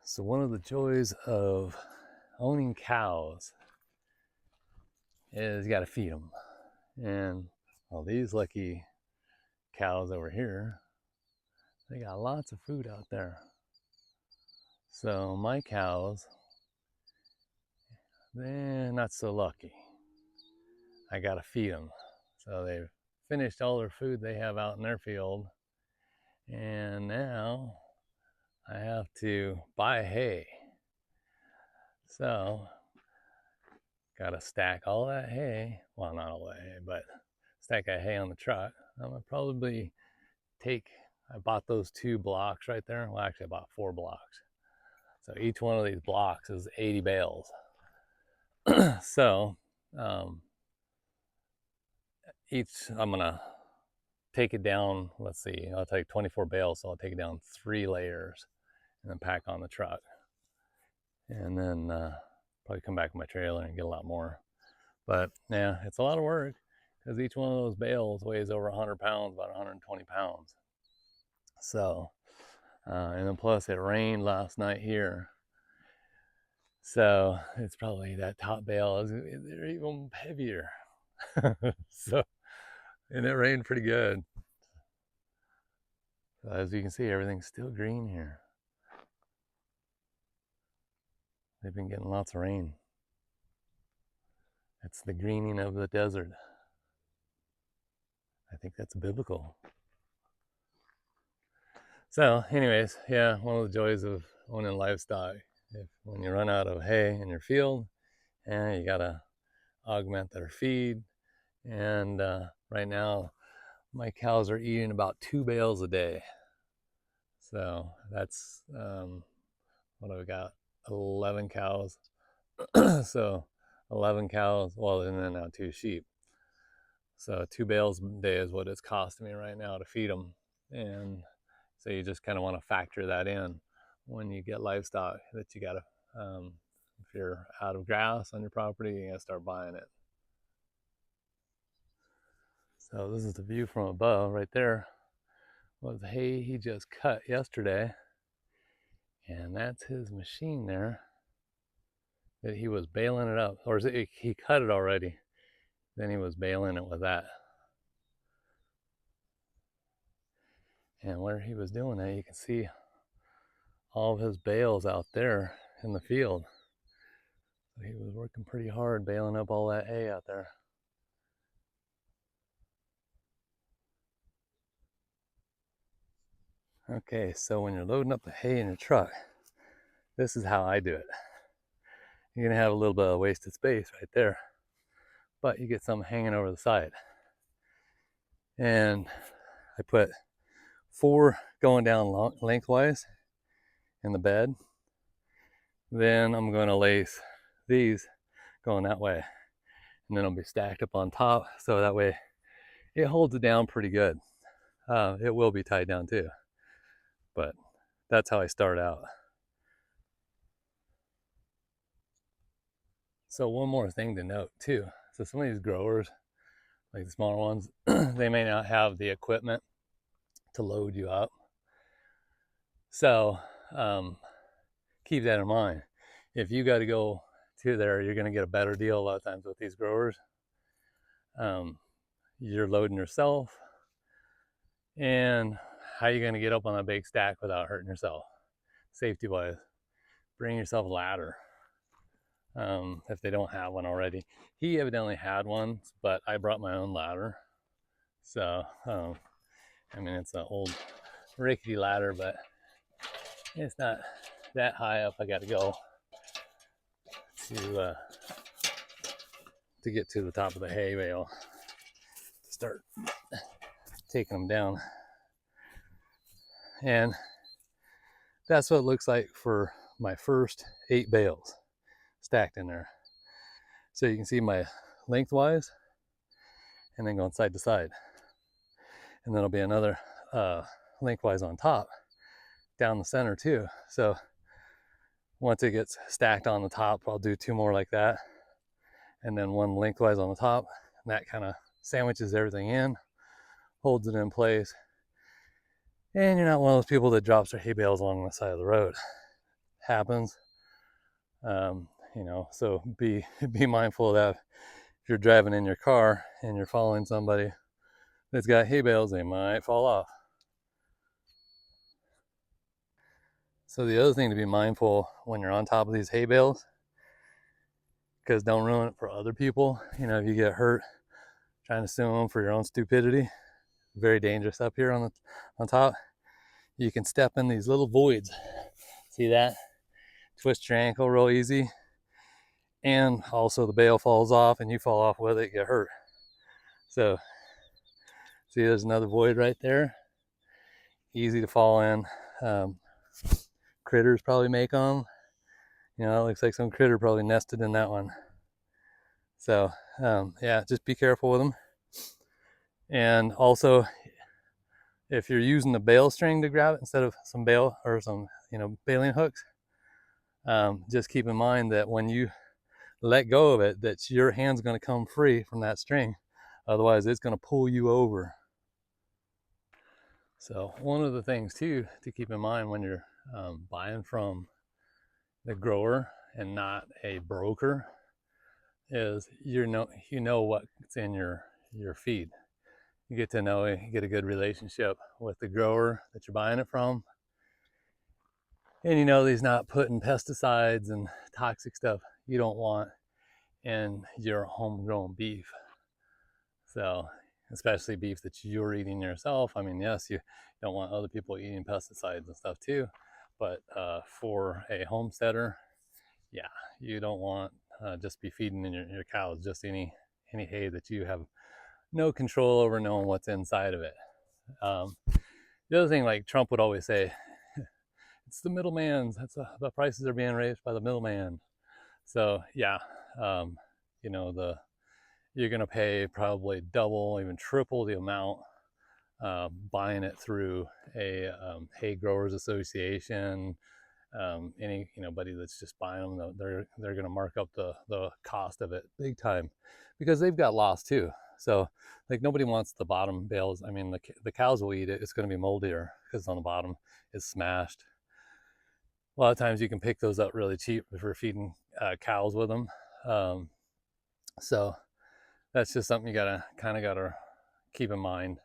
So one of the joys of owning cows is you got to feed them. And well, these lucky cows over here, they got lots of food out there. So my cows, they're not so lucky. I got to feed them. So they've finished all their food they have out in their field. And now I have to buy hay. So got to stack all that hay. Well, not all that hay, but stack that hay on the truck. I'm gonna probably I bought those 2 blocks right there. Well, actually I bought 4 blocks. So each one of these blocks is 80 bales. So I'm gonna take it down, let's see, I'll take 24 bales, so I'll take it down 3 layers and then pack on the truck. And then probably come back with my trailer and get a lot more. But yeah, it's a lot of work because each one of those bales weighs over 100 pounds, about 120 pounds. So, and then plus it rained last night here. So it's probably that top bale they're even heavier. So, and it rained pretty good. So as you can see, everything's still green here. They've been getting lots of rain. It's the greening of the desert. I think that's biblical. So anyways, yeah, one of the joys of owning livestock, when you run out of hay in your field, and you gotta augment their feed. And right now my cows are eating about 2 bales a day. So that's what have we got, 11 cows. So 11 cows, well, and then now 2 sheep. So 2 bales a day is what it's costing me right now to feed them. And so you just kind of want to factor that in when you get livestock, that you gotta, if you're out of grass on your property, you gotta start buying it. So this is the view from above. Right there was hay he just cut yesterday. And that's his machine there that he was baling it up. Or he cut it already. Then he was baling it with that. And where he was doing that, you can see all of his bales out there in the field. So he was working pretty hard baling up all that hay out there. Okay, so when you're loading up the hay in your truck, this is how I do it. You're gonna have a little bit of wasted space right there, but you get some hanging over the side. And I put 4 going down lengthwise in the bed. Then I'm going to lace these going that way, and then it'll be stacked up on top, so that way it holds it down pretty good. It will be tied down too, but that's how I start out. So one more thing to note too, so some of these growers, like the smaller ones, they may not have the equipment to load you up. So keep that in mind. If you got to go to there, you're going to get a better deal a lot of times with these growers. You're loading yourself, and how are you going to get up on a big stack without hurting yourself? Safety wise, bring yourself a ladder if they don't have one already. He evidently had one, but I brought my own ladder. So I mean, it's an old rickety ladder, but it's not that high up. I got to go to get to the top of the hay bale to start taking them down. And that's what it looks like for my first 8 bales stacked in there. So you can see my lengthwise, and then going side to side. And then there'll be another lengthwise on top, down the center too. So once it gets stacked on the top, I'll do 2 more like that, and then 1 lengthwise on the top, and that kind of sandwiches everything in, holds it in place, and you're not one of those people that drops their hay bales along the side of the road. happens. You know, so be mindful of that. If you're driving in your car and you're following somebody that's got hay bales, they might fall off. So the other thing to be mindful when you're on top of these hay bales, because don't ruin it for other people. You know, if you get hurt trying to sue them for your own stupidity, very dangerous up here on top. You can step in these little voids. See that? Twist your ankle real easy, and also the bale falls off and you fall off with it, get hurt. So see, there's another void right there, easy to fall in. Critters probably make them. You know, it looks like some critter probably nested in that one. So yeah, just be careful with them. And also, if you're using the bale string to grab it instead of some bale or some, you know, baling hooks, just keep in mind that when you let go of it, that your hand's going to come free from that string. Otherwise, it's going to pull you over. So one of the things too to keep in mind when you're buying from the grower and not a broker is you know what's in your feed. You get to know, you get a good relationship with the grower that you're buying it from, and you know he's not putting pesticides and toxic stuff you don't want in your homegrown beef. So especially beef that you're eating yourself. I mean, yes, you don't want other people eating pesticides and stuff too, but for a homesteader, yeah, you don't want just be feeding in your cows just any hay that you have no control over knowing what's inside of it. The other thing, like Trump would always say, it's the middleman's. The prices are being raised by the middleman. So yeah, you know, you're going to pay probably double, even triple the amount buying it through a hay growers association. Anybody that's just buying them, they're going to mark up the cost of it big time, because they've got loss too. So like nobody wants the bottom bales. I mean, the cows will eat it. It's going to be moldier because on the bottom it's smashed. A lot of times you can pick those up really cheap if we're feeding cows with them. So that's just something you gotta keep in mind.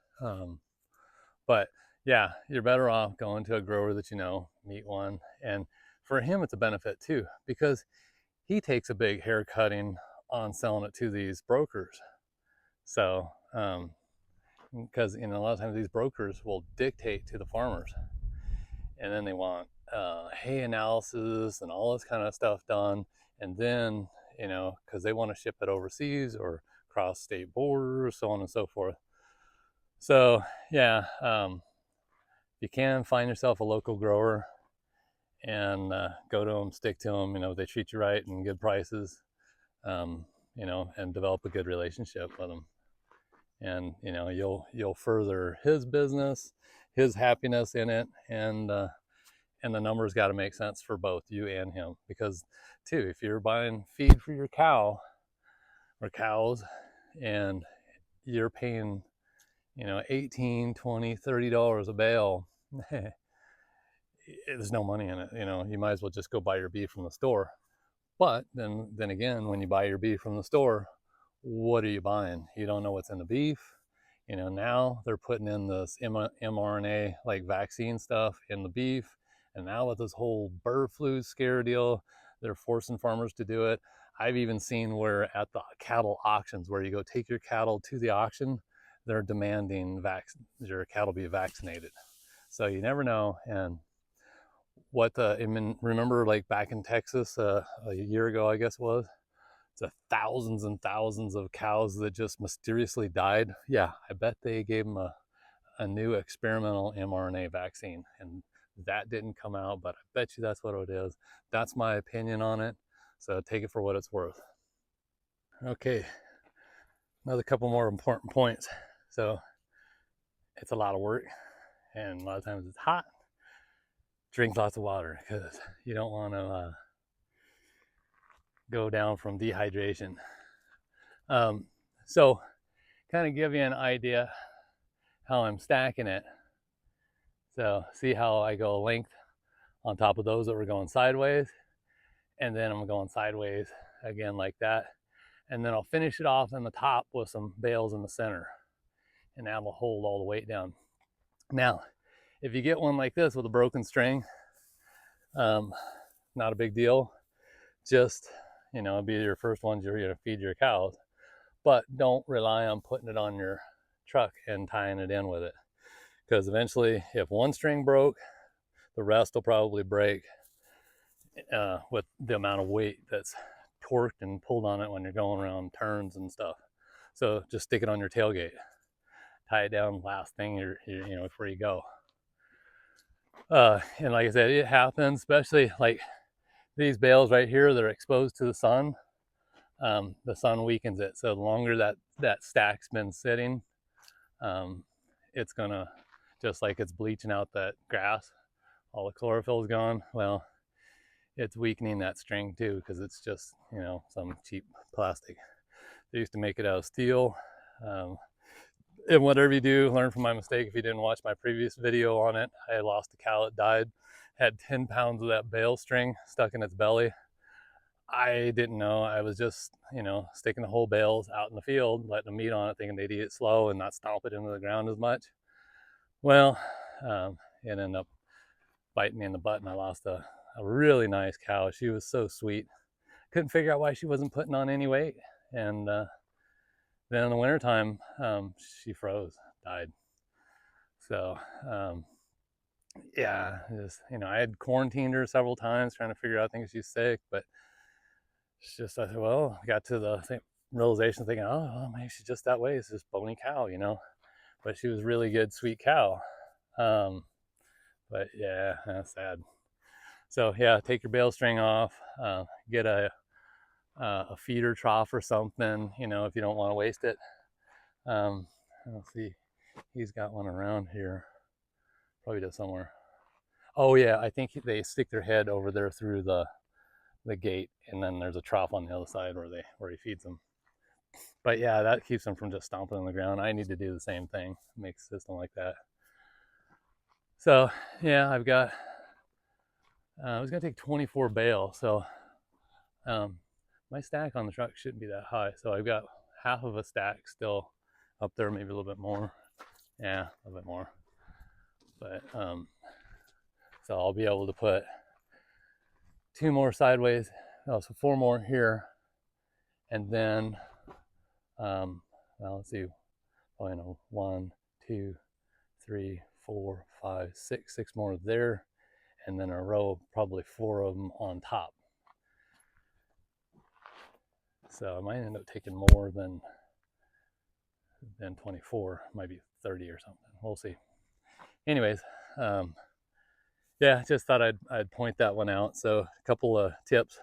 But yeah, you're better off going to a grower that you know, meet one, and for him it's a benefit too, because he takes a big haircutting on selling it to these brokers. So because you know, a lot of times these brokers will dictate to the farmers, and then they want hay analysis and all this kind of stuff done, and then you know, because they want to ship it overseas or cross state borders, so on and so forth. So yeah, you can find yourself a local grower and go to them, stick to them. You know, they treat you right and good prices. You know, and develop a good relationship with them. And you know, you'll further his business, his happiness in it, and the numbers got to make sense for both you and him. Because too, if you're buying feed for your cow or cows, and you're paying, you know, $18, $20, $30 a bale, there's no money in it. You know, you might as well just go buy your beef from the store. But then again, when you buy your beef from the store, what are you buying? You don't know what's in the beef. You know, now they're putting in this mRNA like vaccine stuff in the beef. And now with this whole bird flu scare deal, they're forcing farmers to do it. I've even seen where at the cattle auctions, where you go take your cattle to the auction, they're demanding your cattle be vaccinated. So you never know. And I mean, remember like back in Texas a year ago, I guess it was, the thousands and thousands of cows that just mysteriously died. Yeah, I bet they gave them a new experimental mRNA vaccine, and that didn't come out, but I bet you that's what it is. That's my opinion on it, so take it for what it's worth. Okay, another couple more important points. So it's a lot of work, and a lot of times it's hot. Drink lots of water, because you don't want to go down from dehydration. So kind of give you an idea how I'm stacking it. So see how I go length on top of those that were going sideways. And then I'm going sideways again like that. And then I'll finish it off in the top with some bales in the center. And that'll hold all the weight down. Now, if you get one like this with a broken string, not a big deal. Just, it'll be your first ones you're going to feed your cows. But don't rely on putting it on your truck and tying it in with it. Because eventually, if one string broke, the rest will probably break with the amount of weight that's torqued and pulled on it when you're going around turns and stuff. So just stick it on your tailgate. Tie it down last thing before you go. And like I said, it happens, especially like these bales right here that are exposed to the sun. The sun weakens it. So the longer that stack's been sitting, it's gonna, just like it's bleaching out that grass, all the chlorophyll's gone. Well, it's weakening that string too, because it's just, some cheap plastic. They used to make it out of steel. And whatever you do, learn from my mistake. If you didn't watch my previous video on it, I had lost a cow that died, had 10 pounds of that bale string stuck in its belly. I didn't know. I was just, sticking the whole bales out in the field, letting them eat on it, thinking they'd eat it slow and not stomp it into the ground as much. Well, it ended up biting me in the butt, and I lost a really nice cow. She was so sweet. Couldn't figure out why she wasn't putting on any weight. And then in the wintertime, she froze, died. So, yeah, just, I had quarantined her several times trying to figure out things she's sick, but it's just, I said, well, I got to the realization thinking, oh, well, maybe she's just that way. It's just bony cow, but she was really good, sweet cow. But yeah, that's sad. So yeah, take your bale string off, get a feeder trough or something, if you don't want to waste it. Let's see, he's got one around here, probably does somewhere. Oh yeah, I think they stick their head over there through the gate, and then there's a trough on the other side where he feeds them. But yeah, that keeps them from just stomping on the ground. I need to do the same thing, make a system like that. So yeah, I've got, I was gonna take 24 bale, so my stack on the truck shouldn't be that high. So I've got half of a stack still up there, maybe a little bit more. Yeah, a little bit more. But so I'll be able to put 2 more sideways, so 4 more here, and then well, let's see, 1, 2, 3, 4, 5, 6 more there, and then a row of probably 4 of them on top. So I might end up taking more than 24, might be 30 or something. We'll see. Anyways, yeah, just thought I'd point that one out. So a couple of tips: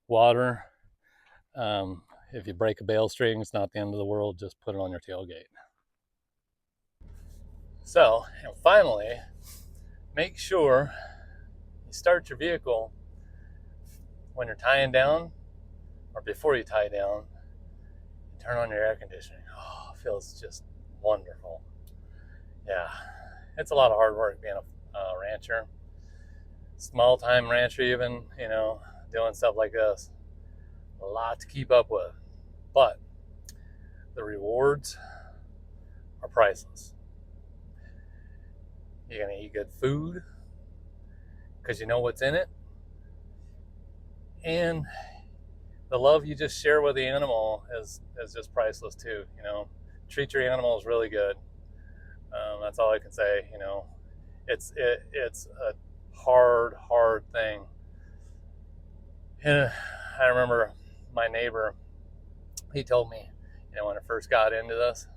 water. If you break a bale string, it's not the end of the world. Just put it on your tailgate. So, and finally, make sure you start your vehicle when you're tying down, or before you tie down. Turn on your air conditioning. Oh, it feels just wonderful. Yeah, it's a lot of hard work being a rancher, small time rancher even, doing stuff like this. A lot to keep up with, but the rewards are priceless. You're gonna eat good food because you know what's in it, and the love you just share with the animal is just priceless too. Treat your animals really good. That's all I can say. It's a hard thing. And I remember my neighbor, he told me, when I first got into this,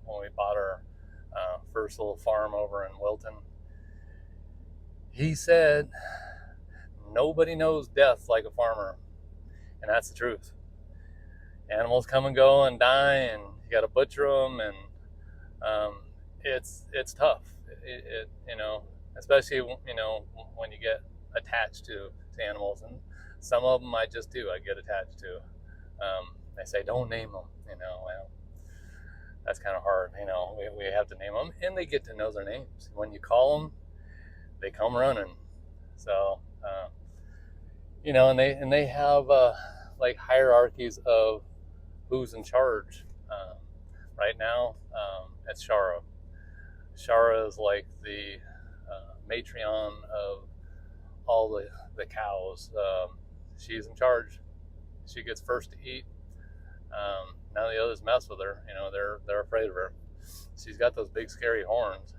when we bought our first little farm over in Wilton, he said, nobody knows death like a farmer. And that's the truth. Animals come and go and die, and you got to butcher them, and it's tough. Especially when you get attached to animals, and some of them I just do. I get attached to. They say don't name them. Well, that's kind of hard. We have to name them, and they get to know their names. When you call them, they come running. So, and they have like hierarchies of who's in charge. Right now, it's Shara. Shara is like the matrion of all the cows. She's in charge. She gets first to eat. None of the others mess with her. They're afraid of her. She's got those big scary horns.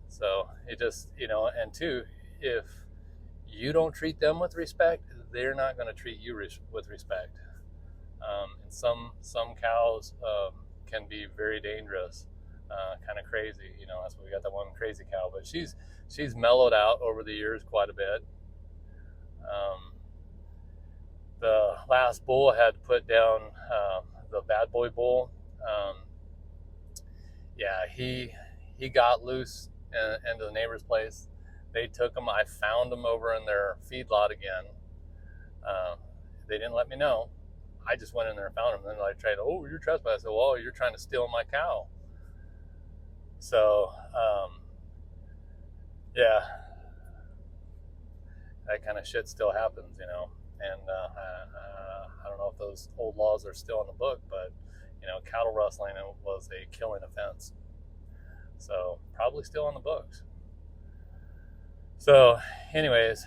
So it just, and two, if you don't treat them with respect, they're not going to treat you with respect. And some cows can be very dangerous, kind of crazy. That's why we got that one crazy cow. But she's mellowed out over the years quite a bit. The last bull had to put down the bad boy bull. Um, yeah, he got loose into the neighbor's place. They took him. I found him over in their feedlot again. Uh, they didn't let me know. I just went in there and found him. And then I tried, oh, you're trespassing. I said, well, you're trying to steal my cow. So, yeah, that kind of shit still happens. And I don't know if those old laws are still in the book, but, cattle rustling was a killing offense. So, probably still in the books. So, anyways,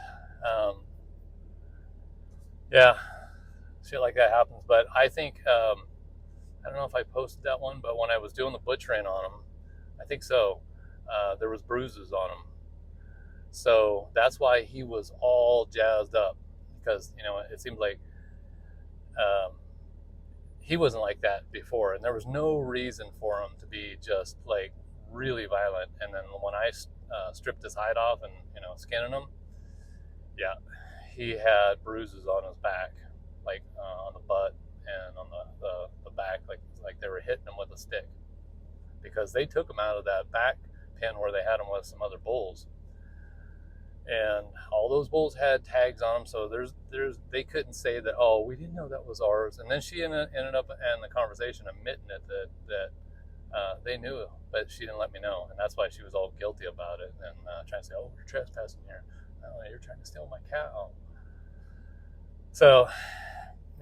yeah, shit like that happens. But I think, I don't know if I posted that one, but when I was doing the butchering on them, I think so, there was bruises on him. So that's why he was all jazzed up, because it seemed like um, he wasn't like that before, and there was no reason for him to be just like really violent. And then when I stripped his hide off and skinning him, yeah, he had bruises on his back, like on the butt and on the back, like they were hitting him with a stick, because they took him out of that back pen where they had him with some other bulls. And all those bulls had tags on them, so they couldn't say that, oh, we didn't know that was ours. And then she ended up in the conversation admitting it, that they knew, but she didn't let me know, and that's why she was all guilty about it and trying to say, oh, you're trespassing here. Oh, you're trying to steal my cow. So,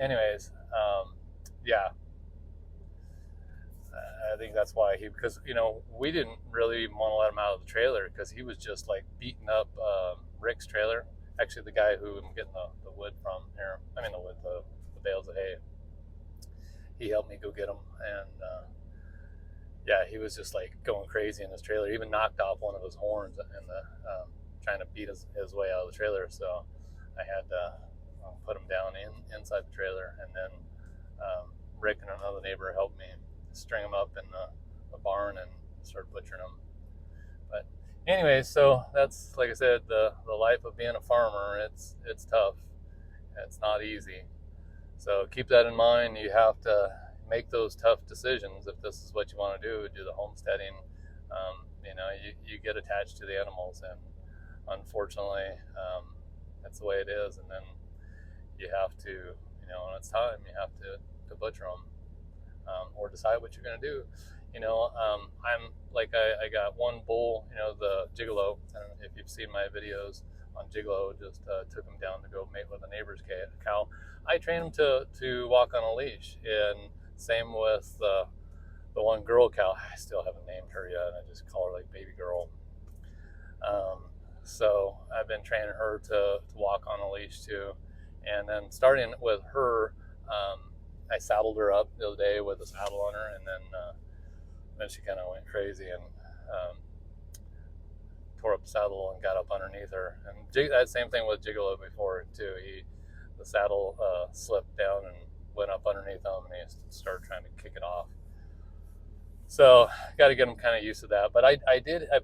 anyways, yeah, I think that's why because we didn't really want to let him out of the trailer, because he was just like beating up Rick's trailer. Actually, the guy who I'm getting the wood from here, the bales of hay, he helped me go get him. And yeah, he was just like going crazy in his trailer. He even knocked off one of his horns in the trying to beat his way out of the trailer. So I had to put him down inside the trailer, and then Rick and another neighbor helped me string them up in the barn and start butchering them. But anyways, so that's, like I said, the life of being a farmer. It's tough. It's not easy. So keep that in mind. You have to make those tough decisions if this is what you want to do the homesteading. You get attached to the animals, and unfortunately, that's the way it is. And then you have to, when it's time, you have to butcher them. Or decide what you're going to do. I'm like, I got one bull, the Gigolo. I don't know if you've seen my videos on Gigolo. Just took him down to go mate with a neighbor's cow. I trained him to walk on a leash, and same with the one girl cow. I still haven't named her yet. I just call her like baby girl. So I've been training her to walk on a leash too, and then starting with her. I saddled her up the other day with a saddle on her, and then she kind of went crazy and tore up the saddle and got up underneath her. And that same thing with Gigolo before too. The saddle slipped down and went up underneath him, and he started trying to kick it off. So got to get him kind of used to that. But I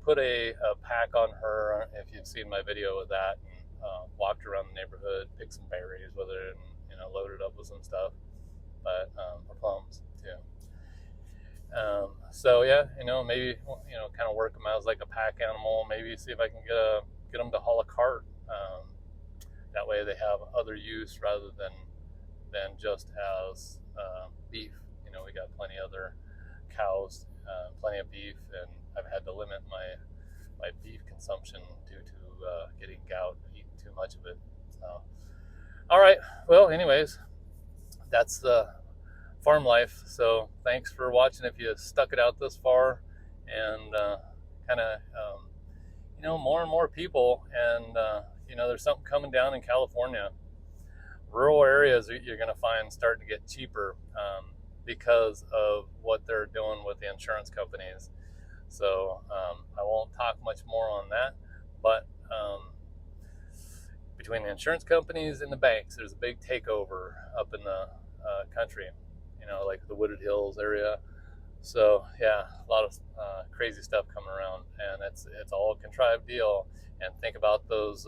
put a pack on her, if you've seen my video with that, and walked around the neighborhood, picked some berries with her, and loaded up with some stuff. But or plums too. So yeah, maybe kind of work them as like a pack animal. Maybe see if I can get them to haul a cart. That way they have other use rather than just as beef. We got plenty other cows, plenty of beef, and I've had to limit my beef consumption due to getting gout, eating too much of it. So, all right. Well, anyways, that's the farm life. So thanks for watching if you stuck it out this far, and kind of more and more people, and there's something coming down in California. Rural areas you're going to find starting to get cheaper because of what they're doing with the insurance companies. So I won't talk much more on that, but between the insurance companies and the banks, there's a big takeover up in the country, like the Wooded Hills area. So yeah, a lot of crazy stuff coming around, and it's all a contrived deal. And think about those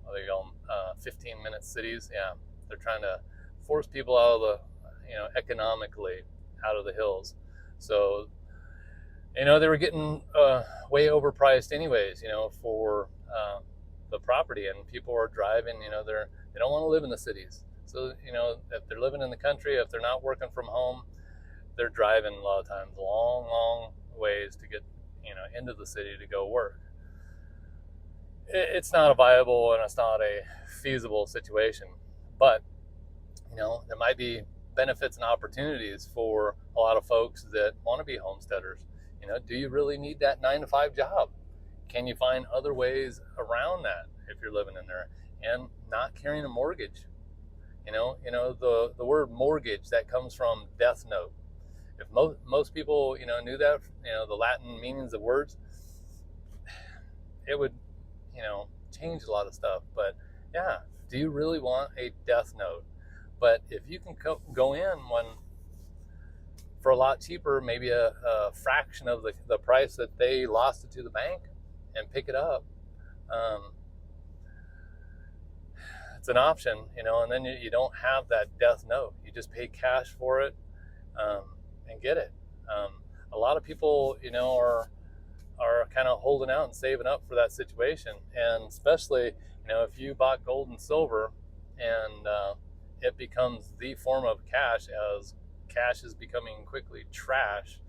what do you call them, 15-minute cities. Yeah, they're trying to force people out of the economically out of the hills. So they were getting way overpriced anyways, for the property, and people are driving. They don't want to live in the cities. So if they're living in the country, if they're not working from home, they're driving a lot of times long, long ways to get into the city to go work. It's not a viable and it's not a feasible situation, but there might be benefits and opportunities for a lot of folks that want to be homesteaders. Do you really need that 9-to-5 job? Can you find other ways around that if you're living in there and not carrying a mortgage? The word mortgage, that comes from death note. If most people knew that, the Latin meanings of words, it would change a lot of stuff. But yeah, do you really want a death note? But if you can go in when for a lot cheaper, maybe a fraction of the price that they lost it to the bank, and pick it up, it's an option, and then you don't have that death note. You just pay cash for it and get it. A lot of people, are kind of holding out and saving up for that situation, and especially, if you bought gold and silver, and it becomes the form of cash as cash is becoming quickly trash.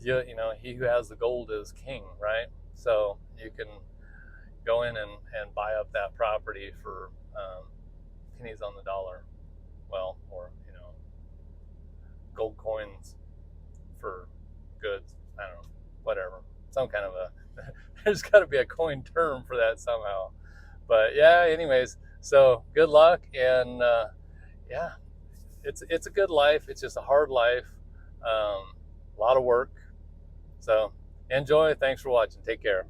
He who has the gold is king, right? So you can go in and buy up that property for pennies on the dollar. Well, or gold coins for goods. I don't know, whatever. Some kind of there's got to be a coin term for that somehow. But yeah, anyways, so good luck, and yeah, it's a good life. It's just a hard life, a lot of work. So enjoy. Thanks for watching. Take care.